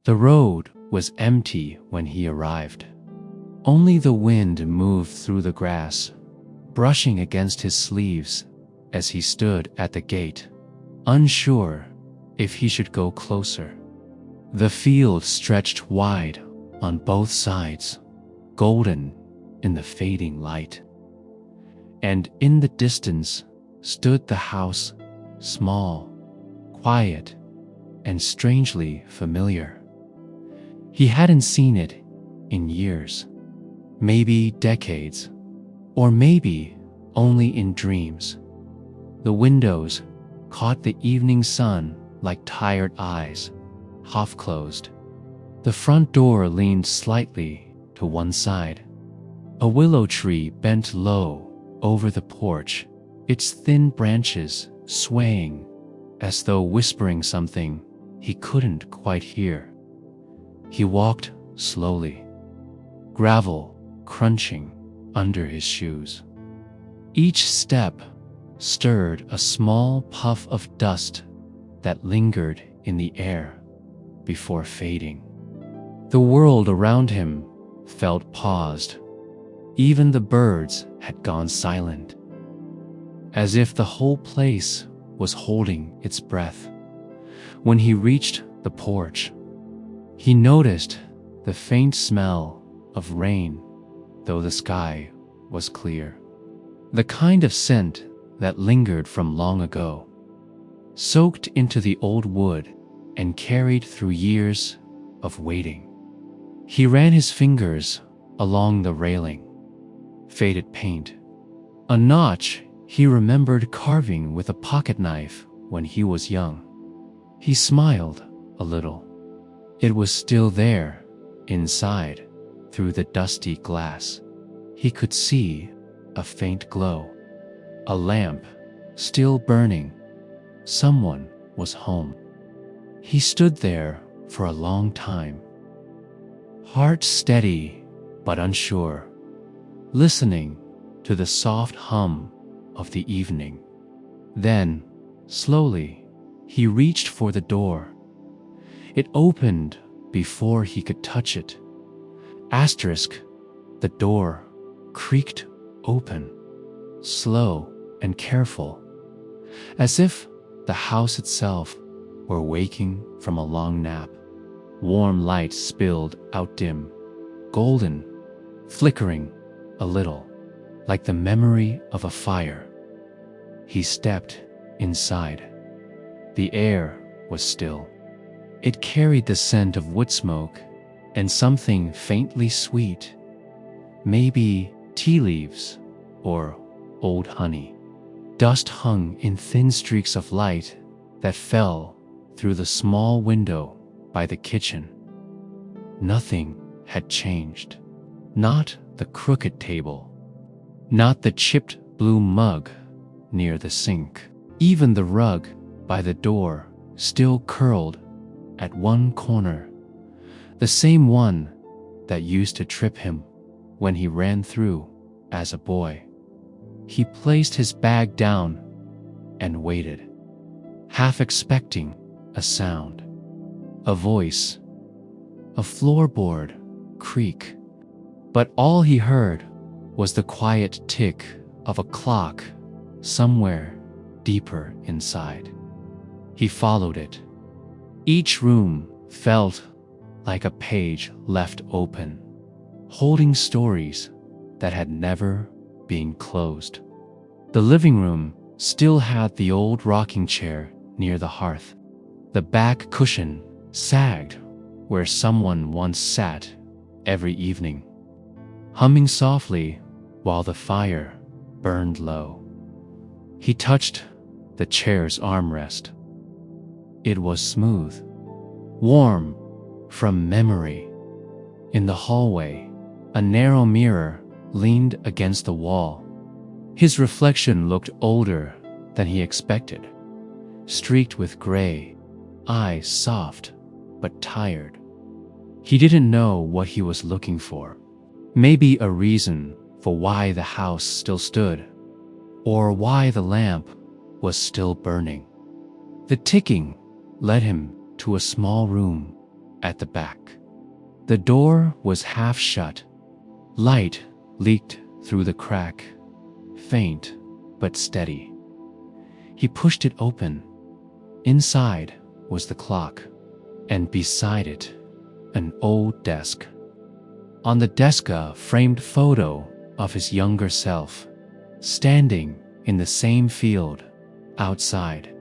The road was empty when he arrived. Only the wind moved through the grass, brushing against his sleeves as he stood at the gate, unsure if he should go closer. The field stretched wide on both sides, golden in the fading light. And in the distance stood the house, small, quiet, and strangely familiar. He hadn't seen it in years, maybe decades, or maybe only in dreams. The windows caught the evening sun like tired eyes, half closed. The front door leaned slightly to one side. A willow tree bent low over the porch, its thin branches swaying as though whispering something he couldn't quite hear. He walked slowly, gravel crunching under his shoes. Each step stirred a small puff of dust that lingered in the air before fading. The world around him felt paused. Even the birds had gone silent, as if the whole place was holding its breath. When he reached the porch, he noticed the faint smell of rain, though the sky was clear. The kind of scent that lingered from long ago, soaked into the old wood and carried through years of waiting. He ran his fingers along the railing. Faded paint. A notch he remembered carving with a pocket knife when he was young. He smiled a little. It was still there, inside, through the dusty glass. He could see a faint glow. A lamp, still burning. Someone was home. He stood there for a long time, heart steady but unsure, listening to the soft hum of the evening. Then, slowly, he reached for the door. It opened before he could touch it. Asterisk, the door creaked open, slow and careful, as if the house itself were waking from a long nap. Warm light spilled out dim, golden, flickering a little, like the memory of a fire. He stepped inside. The air was still. It carried the scent of wood smoke and something faintly sweet, maybe tea leaves or old honey. Dust hung in thin streaks of light that fell through the small window by the kitchen. Nothing had changed. Not the crooked table, not the chipped blue mug near the sink. Even the rug by the door still curled at one corner, the same one that used to trip him when he ran through as a boy. He placed his bag down and waited, half expecting a sound, a voice, a floorboard creak. But all he heard was the quiet tick of a clock somewhere deeper inside. He followed it. Each room felt like a page left open, holding stories that had never been closed. The living room still had the old rocking chair near the hearth. The back cushion sagged where someone once sat every evening, humming softly while the fire burned low. He touched the chair's armrest. It was smooth, warm from memory. In the hallway, a narrow mirror leaned against the wall. His reflection looked older than he expected, streaked with gray, eyes soft but tired. He didn't know what he was looking for. Maybe a reason for why the house still stood, or why the lamp was still burning. The ticking led him to a small room at the back. The door was half shut. Light leaked through the crack, faint but steady. He pushed it open. Inside was the clock, and beside it, an old desk. On the desk, a framed photo of his younger self, standing in the same field outside,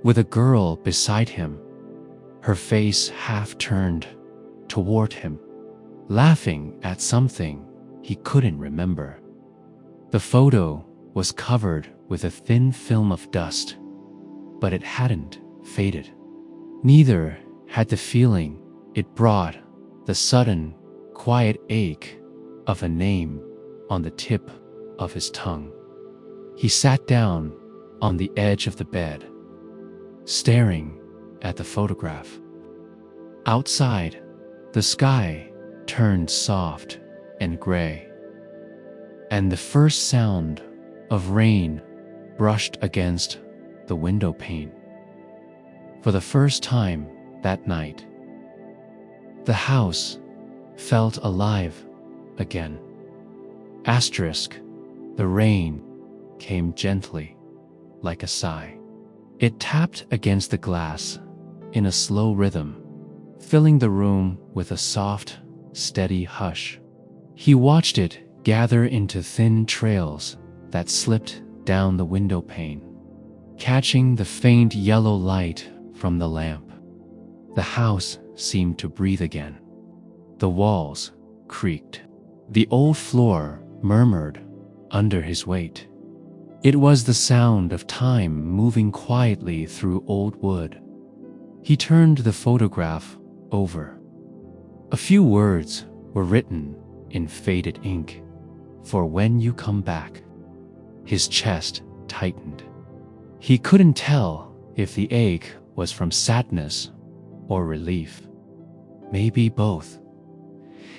with a girl beside him, her face half turned toward him, laughing at something he couldn't remember. The photo was covered with a thin film of dust, but it hadn't faded. Neither had the feeling it brought, the sudden, quiet ache of a name on the tip of his tongue. He sat down on the edge of the bed, staring at the photograph. Outside, the sky turned soft and gray, and the first sound of rain brushed against the window pane. For the first time that night, the house felt alive again. Asterisk, the rain came gently, like a sigh. It tapped against the glass in a slow rhythm, filling the room with a soft, steady hush. He watched it gather into thin trails that slipped down the window pane, catching the faint yellow light from the lamp. The house seemed to breathe again. The walls creaked. The old floor murmured under his weight. It was the sound of time moving quietly through old wood. He turned the photograph over. A few words were written in faded ink. "For when you come back." His chest tightened. He couldn't tell if the ache was from sadness or relief. Maybe both.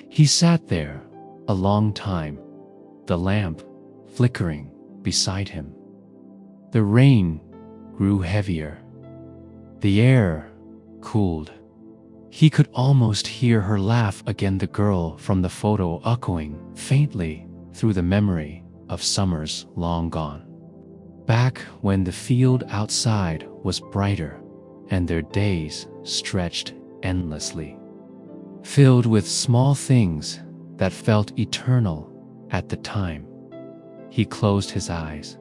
He sat there a long time, the lamp flickering beside him. The rain grew heavier. The air cooled. He could almost hear her laugh again, the girl from the photo echoing faintly through the memory of summers long gone. Back when the field outside was brighter and their days stretched endlessly, filled with small things that felt eternal at the time. He closed his eyes.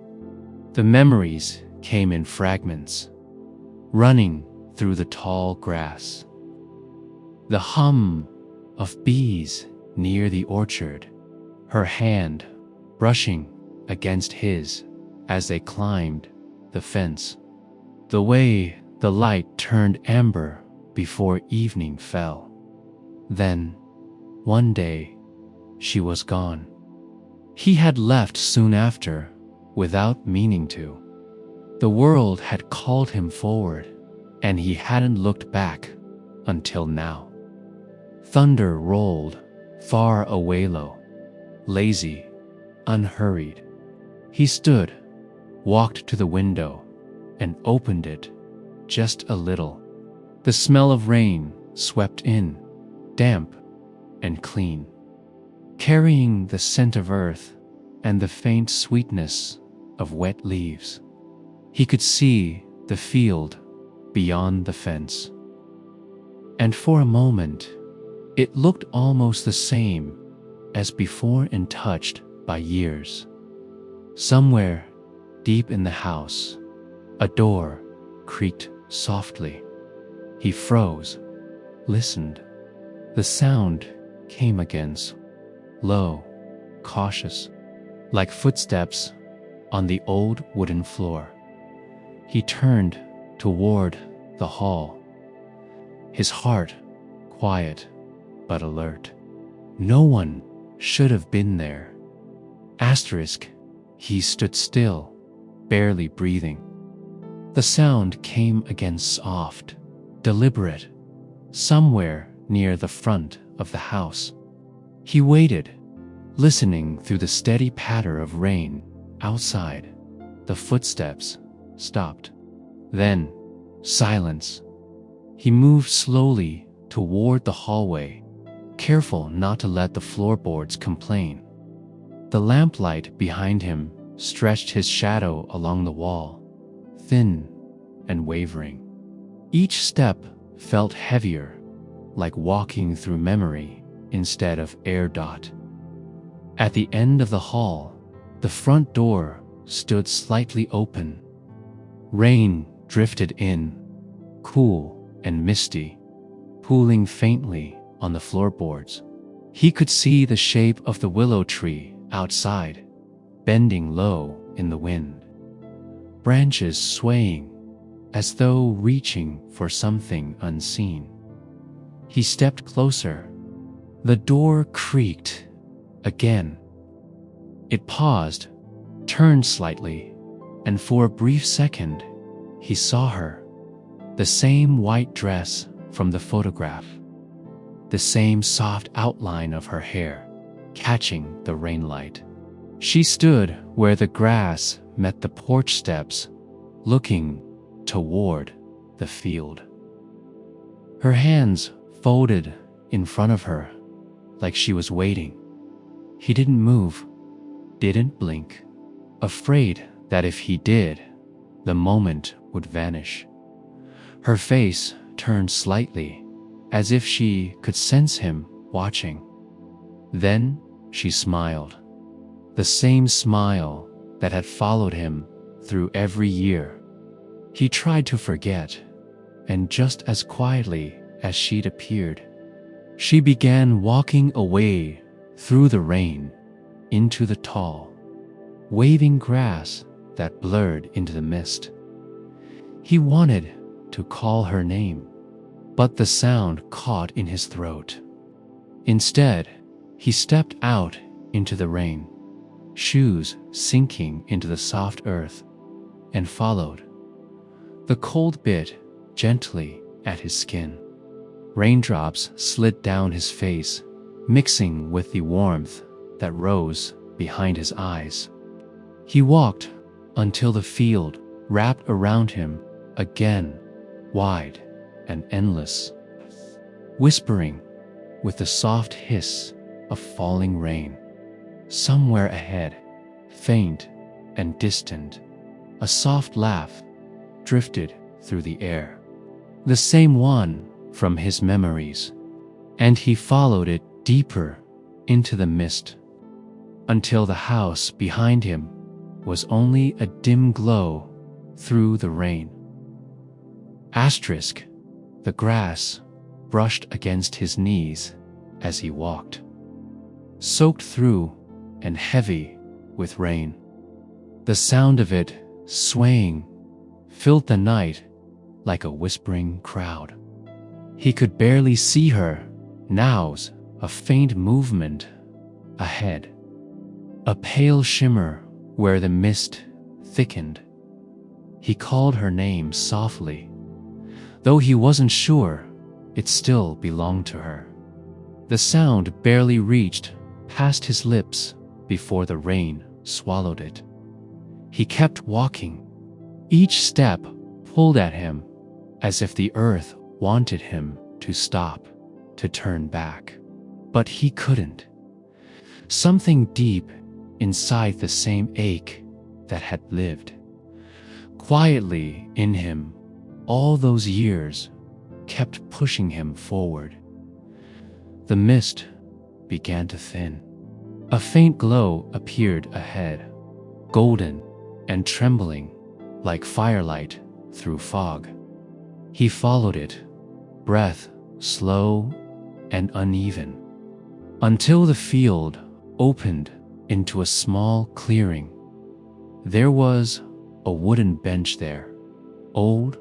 The memories came in fragments, running through the tall grass. The hum of bees near the orchard, her hand brushing against his as they climbed the fence. The way the light turned amber before evening fell. Then, one day, she was gone. He had left soon after, without meaning to. The world had called him forward, and he hadn't looked back until now. Thunder rolled far away low, lazy, unhurried. He stood, walked to the window, and opened it just a little. The smell of rain swept in, damp and clean, carrying the scent of earth and the faint sweetness of wet leaves. He could see the field beyond the fence, and for a moment it looked almost the same as before, untouched by years. Somewhere deep in the house, a door creaked softly. He froze, listened. The sound came again, low, cautious, like footsteps on the old wooden floor. He turned toward the hall, his heart quiet but alert. No one should have been there. Asterisk, he stood still, barely breathing. The sound came again, soft, deliberate, somewhere near the front of the house. He waited, listening through the steady patter of rain outside. The footsteps stopped. Then, silence. He moved slowly toward the hallway, careful not to let the floorboards complain. The lamplight behind him stretched his shadow along the wall, thin and wavering. Each step felt heavier, like walking through memory instead of air dot. At the end of the hall, the front door stood slightly open. Rain drifted in, cool and misty, pooling faintly on the floorboards. He could see the shape of the willow tree outside, bending low in the wind, branches swaying as though reaching for something unseen. He stepped closer. The door creaked again. It paused, turned slightly, and for a brief second, he saw her. The same white dress from the photograph, the same soft outline of her hair, catching the rainlight. She stood where the grass met the porch steps, looking toward the field. Her hands folded in front of her, like she was waiting. He didn't move, didn't blink, afraid that if he did, the moment would vanish. Her face turned slightly, as if she could sense him watching. Then she smiled, the same smile that had followed him through every year. He tried to forget, and just as quietly as she'd appeared, she began walking away through the rain into the tall, waving grass that blurred into the mist. He wanted to call her name, but the sound caught in his throat. Instead, he stepped out into the rain, shoes sinking into the soft earth, and followed. The cold bit gently at his skin. Raindrops slid down his face, mixing with the warmth that rose behind his eyes. He walked until the field wrapped around him again, wide and endless, whispering with the soft hiss of falling rain. Somewhere ahead, faint and distant, a soft laugh drifted through the air, the same one from his memories, and he followed it deeper into the mist until the house behind him was only a dim glow through the rain. Asterisk, the grass brushed against his knees as he walked, soaked through and heavy with rain. The sound of it swaying filled the night like a whispering crowd. He could barely see her, now's a faint movement ahead, a pale shimmer where the mist thickened. He called her name softly, though he wasn't sure it still belonged to her. The sound barely reached past his lips before the rain swallowed it. He kept walking. Each step pulled at him as if the earth wanted him to stop, to turn back. But he couldn't. Something deep inside the same ache that had lived quietly in him all those years kept pushing him forward. The mist began to thin. A faint glow appeared ahead, golden and trembling like firelight through fog. He followed it, breath slow and uneven, until the field opened into a small clearing. There was a wooden bench there, old,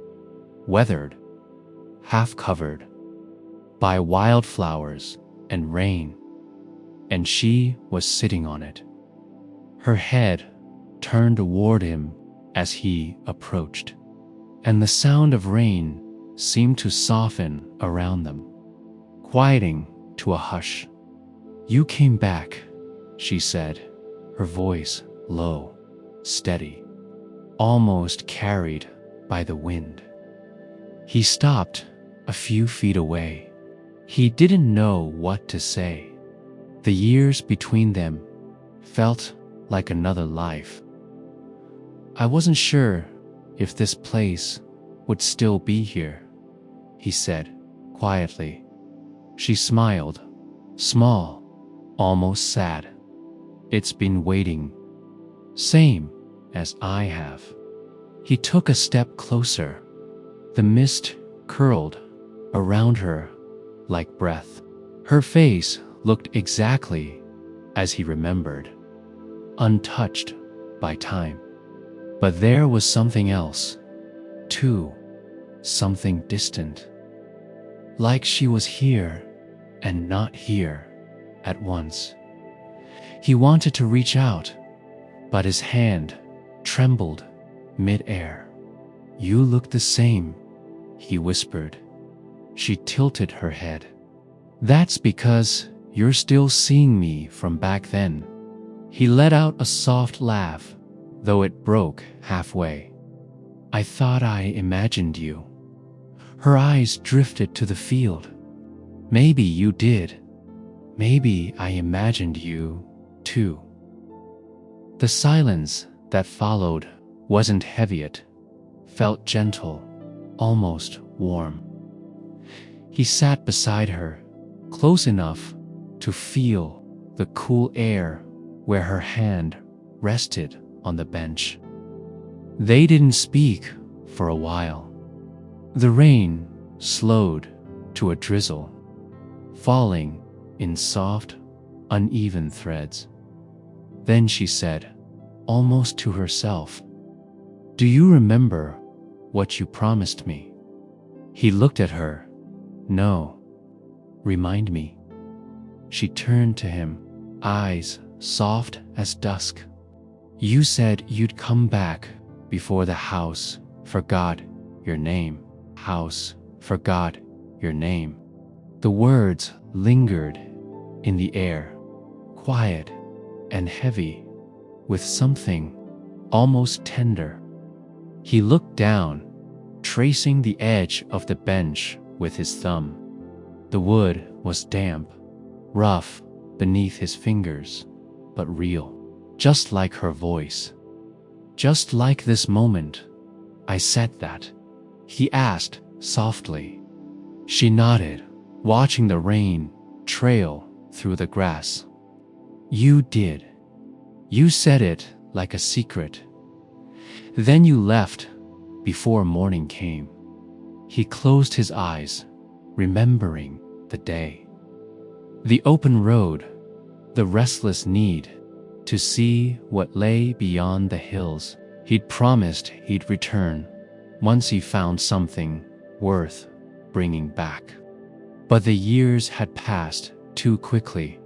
weathered, half covered by wildflowers and rain, and she was sitting on it, her head turned toward him as he approached, and the sound of rain seemed to soften around them, quieting to a hush. "You came back," she said, her voice low, steady, almost carried by the wind. He stopped a few feet away, He didn't know what to say. The years between them felt like another life. I wasn't sure if this place would still be here, he said quietly. She smiled, small, almost sad. It's been waiting, same as I have. He took a step closer. The mist curled around her like breath. Her face looked exactly as he remembered, untouched by time. But there was something else, too, something distant. Like she was here and not here at once. He wanted to reach out, but his hand trembled mid-air. You look the same, he whispered. She tilted her head. That's because you're still seeing me from back then. He let out a soft laugh, though it broke halfway. I thought I imagined you. Her eyes drifted to the field. Maybe you did. Maybe I imagined you, too. The silence that followed wasn't heavy, it felt gentle, almost warm. He sat beside her, close enough to feel the cool air where her hand rested on the bench. They didn't speak for a while. The rain slowed to a drizzle, falling in soft, uneven threads. Then she said, almost to herself, "Do you remember what you promised me?" He looked at her. No. Remind me. She turned to him, eyes soft as dusk. You said you'd come back before the house forgot your name. House forgot your name. The words lingered in the air, quiet and heavy, with something almost tender. He looked down, tracing the edge of the bench with his thumb. The wood was damp, rough beneath his fingers, but real, just like her voice. Just like this moment. I said that, he asked softly. She nodded, watching the rain trail through the grass. You did. You said it like a secret. Then you left before morning came. He closed his eyes, remembering the day. The open road, the restless need to see what lay beyond the hills. He'd promised he'd return once he found something worth bringing back. But the years had passed too quickly,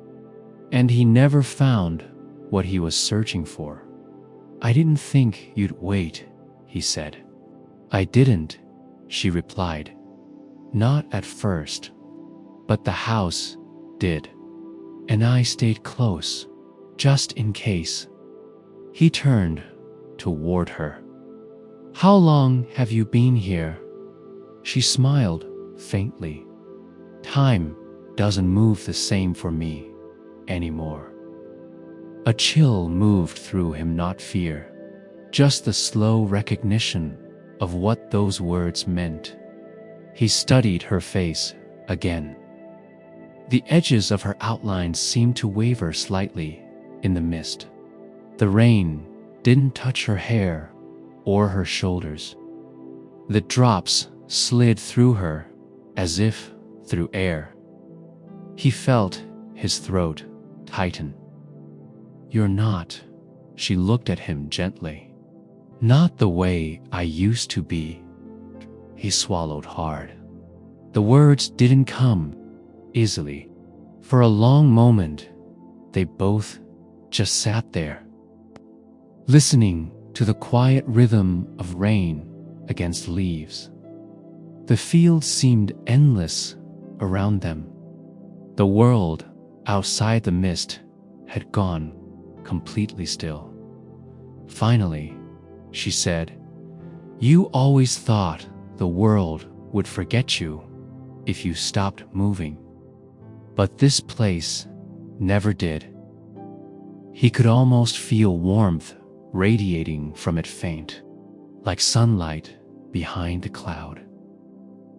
and he never found what he was searching for. I didn't think you'd wait, he said. I didn't, she replied. Not at first, but the house did. And I stayed close, just in case. He turned toward her. How long have you been here? She smiled faintly. Time doesn't move the same for me anymore. A chill moved through him, not fear, just the slow recognition of what those words meant. He studied her face again. The edges of her outlines seemed to waver slightly in the mist. The rain didn't touch her hair or her shoulders. The drops slid through her as if through air. He felt his throat tighten. You're not, she looked at him gently. Not the way I used to be. He swallowed hard. The words didn't come easily. For a long moment, they both just sat there, listening to the quiet rhythm of rain against leaves. The field seemed endless around them. The world outside the mist had gone completely still. Finally, she said, You always thought the world would forget you if you stopped moving. But this place never did. He could almost feel warmth radiating from it, faint, like sunlight behind a cloud.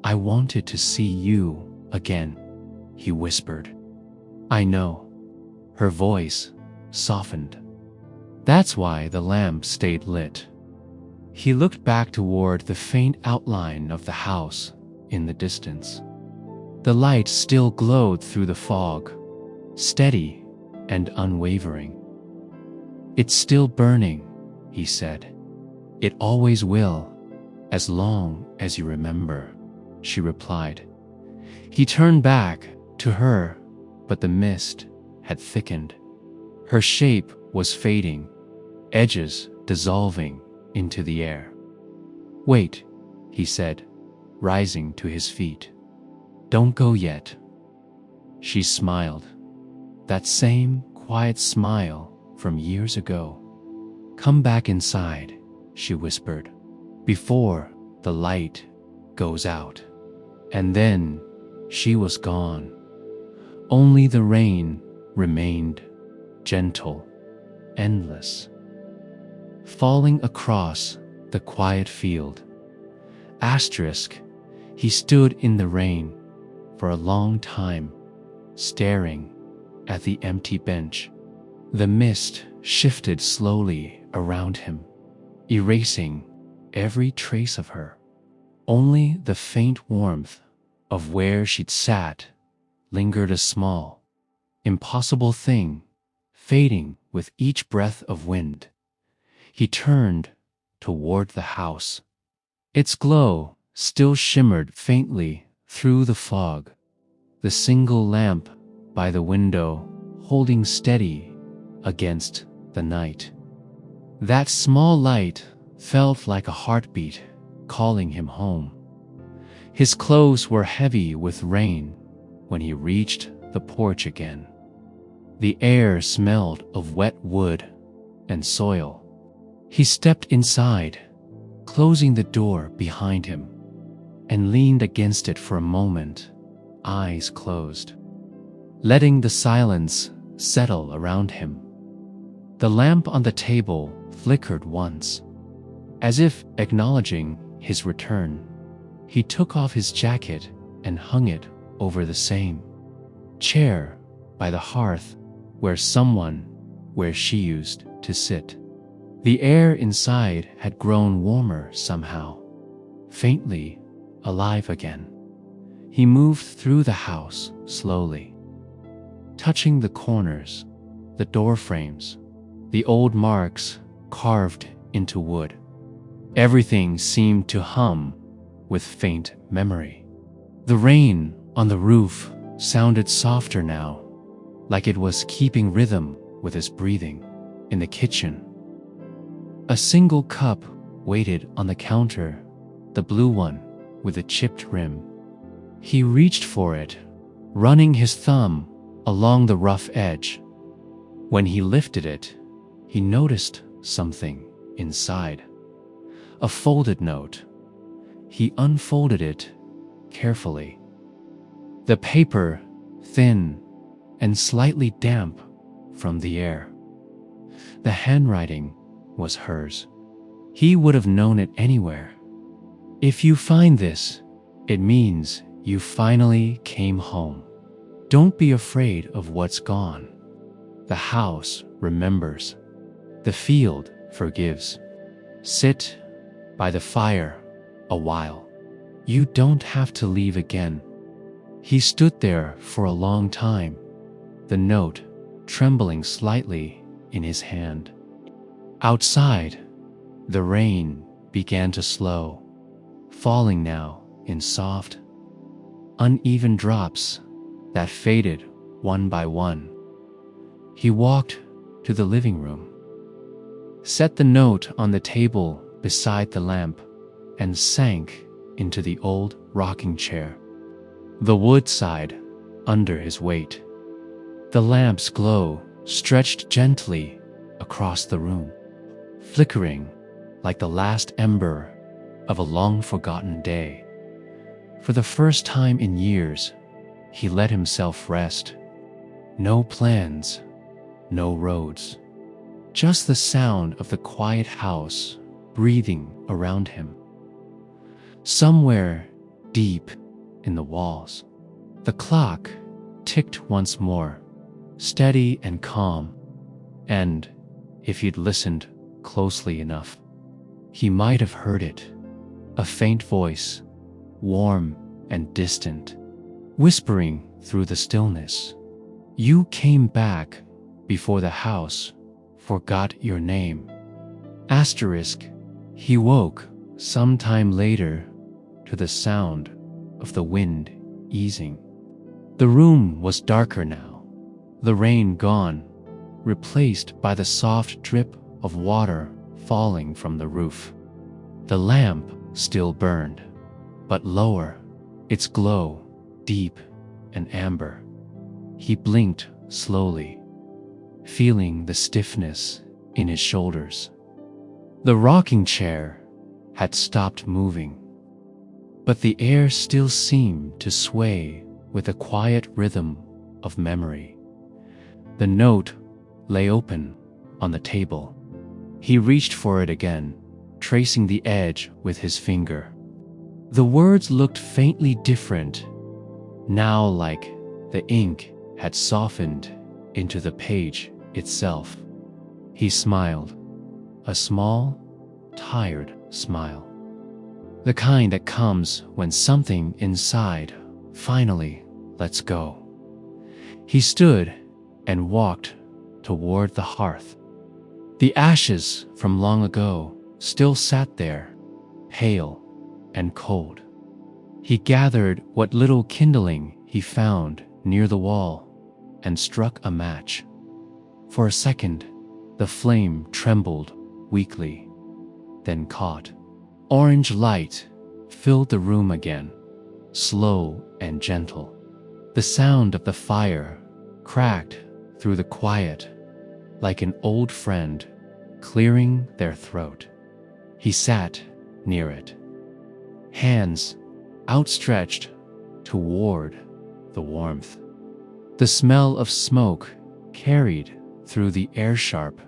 "I wanted to see you again," he whispered. "I know." Her voice softened. "That's why the lamp stayed lit." He looked back toward the faint outline of the house in the distance. The light still glowed through the fog, steady and unwavering. "It's still burning," he said. "It always will, as long as you remember," she replied. He turned back to her, but the mist had thickened. Her shape was fading, edges dissolving into the air. "Wait," he said, rising to his feet. "Don't go yet." She smiled, that same quiet smile from years ago. "Come back inside," she whispered, "before the light goes out." And then she was gone. Only the rain remained, gentle, endless, falling across the quiet field. Asterisk, he stood in the rain for a long time, staring at the empty bench. The mist shifted slowly around him, erasing every trace of her. Only the faint warmth of where she'd sat lingered, a small, impossible thing, fading with each breath of wind. He turned toward the house. Its glow still shimmered faintly through the fog, the single lamp by the window holding steady against the night. That small light felt like a heartbeat calling him home. His clothes were heavy with rain when he reached the porch again. The air smelled of wet wood and soil. He stepped inside, closing the door behind him, and leaned against it for a moment, eyes closed, letting the silence settle around him. The lamp on the table flickered once, as if acknowledging his return. He took off his jacket and hung it over the same chair by the hearth where she used to sit. The air inside had grown warmer somehow, faintly alive again. He moved through the house slowly, touching the corners, the door frames, the old marks carved into wood. Everything seemed to hum with faint memory. The rain on the roof sounded softer now, like it was keeping rhythm with his breathing. In the kitchen, a single cup waited on the counter, the blue one with a chipped rim. He reached for it, running his thumb along the rough edge. When he lifted it, he noticed something inside. A folded note. He unfolded it carefully. The paper thin and slightly damp from the air. The handwriting was hers. He would have known it anywhere. "If you find this, it means you finally came home. Don't be afraid of what's gone. The house remembers. The field forgives. Sit by the fire a while. You don't have to leave again." He stood there for a long time, the note trembling slightly in his hand. Outside, the rain began to slow, falling now in soft, uneven drops that faded one by one. He walked to the living room, set the note on the table beside the lamp, and sank into the old rocking chair. The wood sighed under his weight. The lamp's glow stretched gently across the room, flickering like the last ember of a long-forgotten day. For the first time in years, he let himself rest. No plans, no roads, just the sound of the quiet house breathing around him. Somewhere deep in the walls, the clock ticked once more, steady and calm, and if he'd listened closely enough, he might have heard it, a faint voice, warm and distant, whispering through the stillness. You came back before the house forgot your name. Asterisk, he woke some time later to the sound of the wind easing. The room was darker now, the rain gone, replaced by the soft drip of water falling from the roof. The lamp still burned, but lower, its glow deep and amber. He blinked slowly, feeling the stiffness in his shoulders. The rocking chair had stopped moving, but the air still seemed to sway with a quiet rhythm of memory. The note lay open on the table. He reached for it again, tracing the edge with his finger. The words looked faintly different, now like the ink had softened into the page itself. He smiled, a small, tired smile. The kind that comes when something inside finally lets go. He stood and walked toward the hearth. The ashes from long ago still sat there, pale and cold. He gathered what little kindling he found near the wall and struck a match. For a second, the flame trembled weakly, then caught. Orange light filled the room again, slow and gentle. The sound of the fire cracked through the quiet like an old friend clearing their throat. He sat near it, hands outstretched toward the warmth. The smell of smoke carried through the air sharp,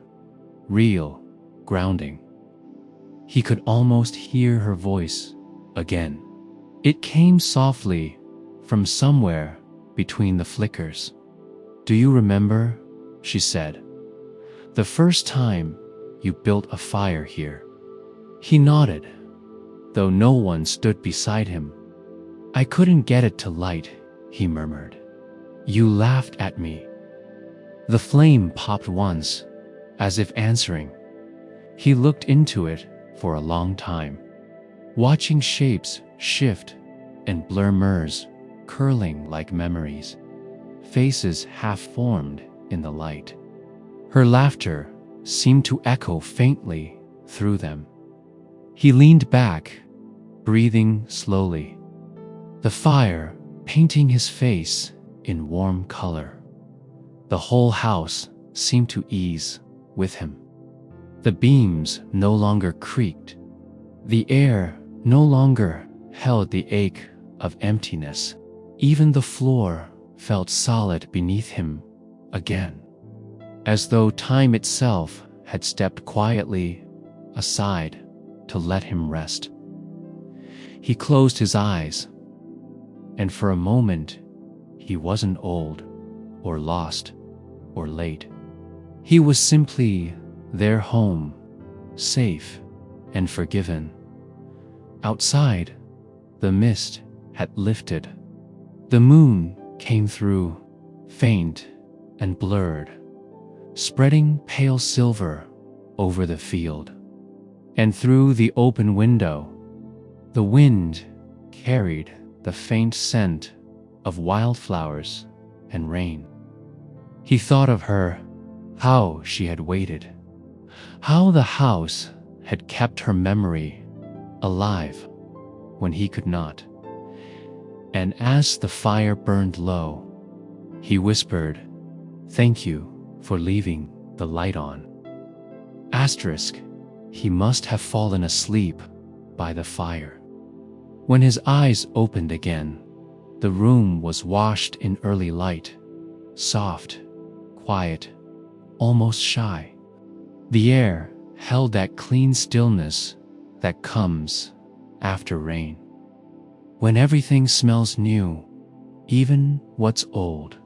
real, grounding. He could almost hear her voice again. It came softly from somewhere between the flickers. Do you remember, she said, the first time you built a fire here? He nodded, though no one stood beside him. I couldn't get it to light, he murmured. You laughed at me. The flame popped once, as if answering. He looked into it for a long time, watching shapes shift and blur mirrors curling like memories, faces half-formed in the light. Her laughter seemed to echo faintly through them. He leaned back, breathing slowly, the fire painting his face in warm color. The whole house seemed to ease with him. The beams no longer creaked. The air no longer held the ache of emptiness. Even the floor felt solid beneath him again, as though time itself had stepped quietly aside to let him rest. He closed his eyes, and for a moment, he wasn't old or lost or late. He was simply their home, safe and forgiven. Outside, the mist had lifted. The moon came through, faint and blurred, spreading pale silver over the field. And through the open window, the wind carried the faint scent of wildflowers and rain. He thought of her, how she had waited, how the house had kept her memory alive when he could not. And as the fire burned low, he whispered, "Thank you for leaving the light on." Asterisk, he must have fallen asleep by the fire. When his eyes opened again, The room was washed in early light, soft, quiet, almost shy. The air held that clean stillness that comes after rain. When everything smells new, even what's old.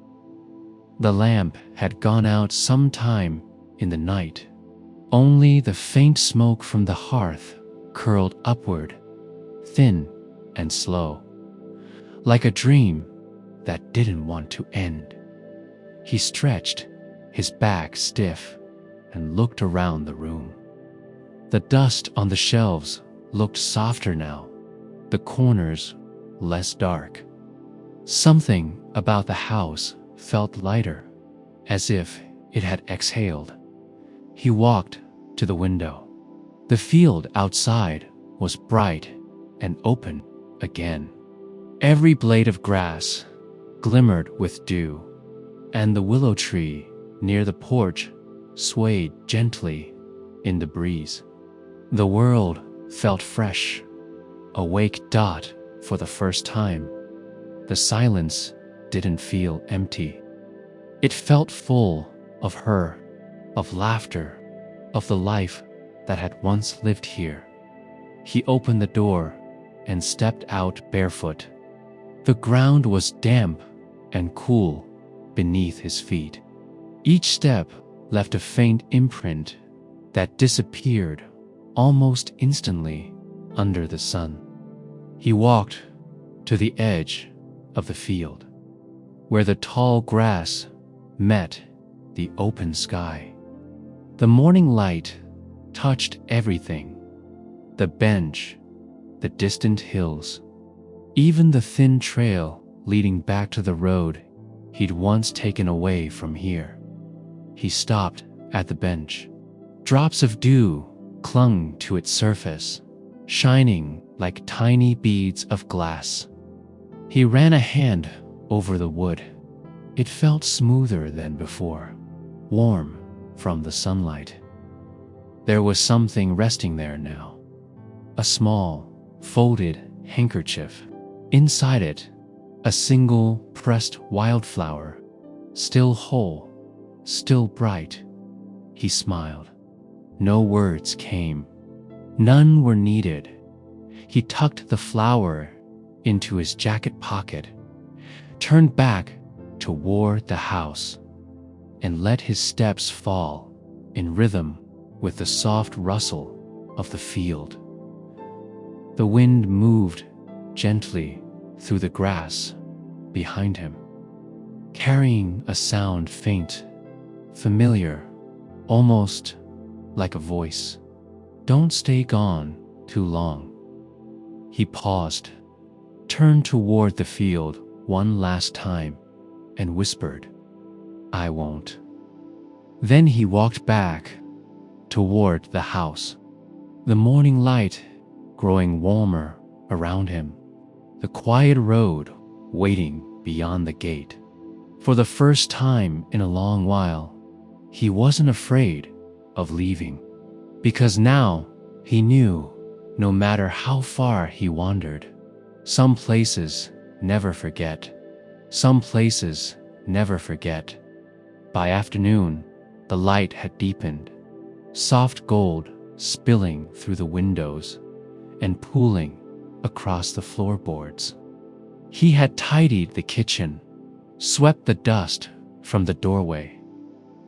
The lamp had gone out sometime in the night. Only the faint smoke from the hearth curled upward, thin and slow, like a dream that didn't want to end. He stretched, his back stiff, and looked around the room. The dust on the shelves looked softer now, the corners less dark. Something about the house felt lighter, as if it had exhaled. He walked to the window. The field outside was bright and open again. Every blade of grass glimmered with dew, and the willow tree near the porch swayed gently in the breeze. The world felt fresh, awake dot for the first time. The silence didn't feel empty. It felt full of her, of laughter, of the life that had once lived here. He opened the door and stepped out barefoot. The ground was damp and cool beneath his feet. Each step left a faint imprint that disappeared almost instantly under the sun. He walked to the edge of the field, where the tall grass met the open sky. The morning light touched everything, the bench, the distant hills, even the thin trail leading back to the road he'd once taken away from here. He stopped at the bench. Drops of dew clung to its surface, shining like tiny beads of glass. He ran a hand over the wood. It felt smoother than before, warm from the sunlight. There was something resting there now. A small, folded handkerchief. Inside it, a single pressed wildflower, still whole, still bright. He smiled. No words came. None were needed. He tucked the flower into his jacket pocket, turned back toward the house, and let his steps fall in rhythm with the soft rustle of the field. The wind moved gently through the grass behind him, carrying a sound faint, familiar, almost like a voice. Don't stay gone too long. He paused, turned toward the field one last time, and whispered, I won't. Then he walked back toward the house, the morning light growing warmer around him, the quiet road waiting beyond the gate. For the first time in a long while, he wasn't afraid of leaving, because now he knew no matter how far he wandered, some places never forget. Some places never forget. By afternoon, the light had deepened, soft gold spilling through the windows and pooling across the floorboards. He had tidied the kitchen, swept the dust from the doorway,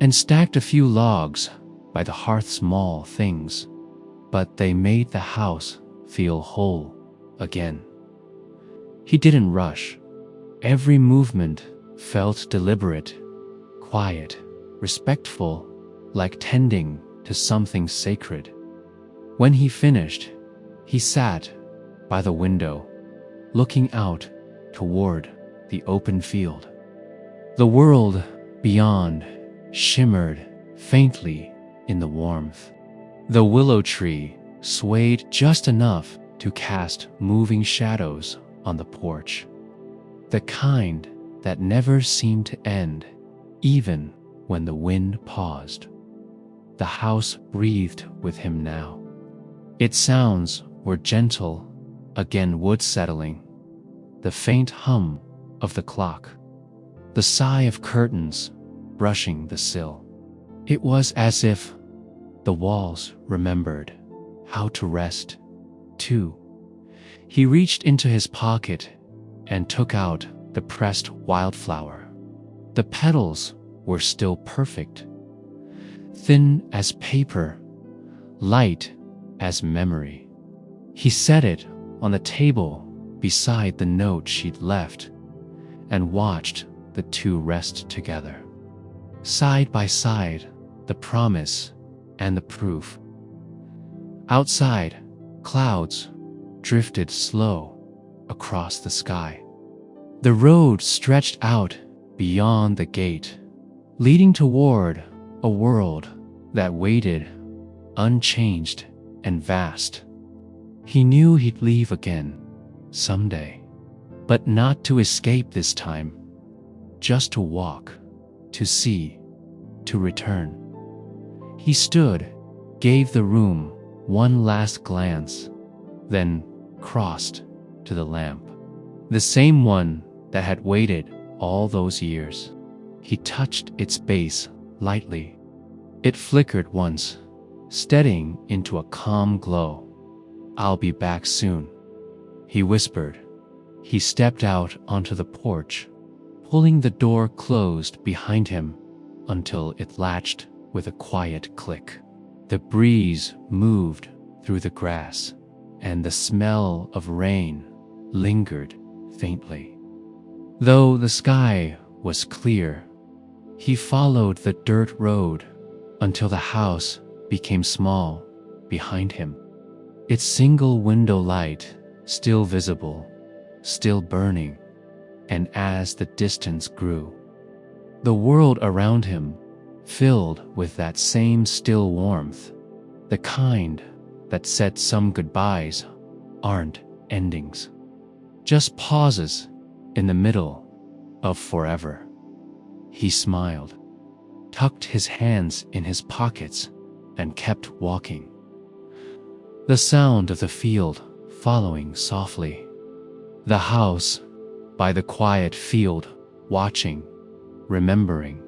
and stacked a few logs by the hearth's small things, but they made the house feel whole again. He didn't rush. Every movement felt deliberate, quiet, respectful, like tending to something sacred. When he finished, he sat by the window, looking out toward the open field. The world beyond shimmered faintly in the warmth. The willow tree swayed just enough to cast moving shadows on the porch, the kind that never seemed to end, even when the wind paused. The house breathed with him now. Its sounds were gentle, again wood settling, the faint hum of the clock, the sigh of curtains brushing the sill. It was as if the walls remembered how to rest, too. He reached into his pocket and took out the pressed wildflower. The petals were still perfect, thin as paper, light as memory. He set it on the table beside the note she'd left and watched the two rest together. Side by side, the promise and the proof. Outside, clouds drifted slow across the sky. The road stretched out beyond the gate, leading toward a world that waited, unchanged and vast. He knew he'd leave again, someday, but not to escape this time, just to walk, to see, to return. He stood, gave the room one last glance, then crossed to the lamp. The same one that had waited all those years. He touched its base lightly. It flickered once, steadying into a calm glow. "I'll be back soon," he whispered. He stepped out onto the porch, pulling the door closed behind him until it latched with a quiet click. The breeze moved through the grass, and the smell of rain lingered faintly. Though the sky was clear, he followed the dirt road until the house became small behind him. Its single window light still visible, still burning, and as the distance grew, the world around him filled with that same still warmth, the kind that said some goodbyes aren't endings, just pauses in the middle of forever. He smiled, tucked his hands in his pockets, and kept walking. The sound of the field following softly. The house by the quiet field watching, remembering.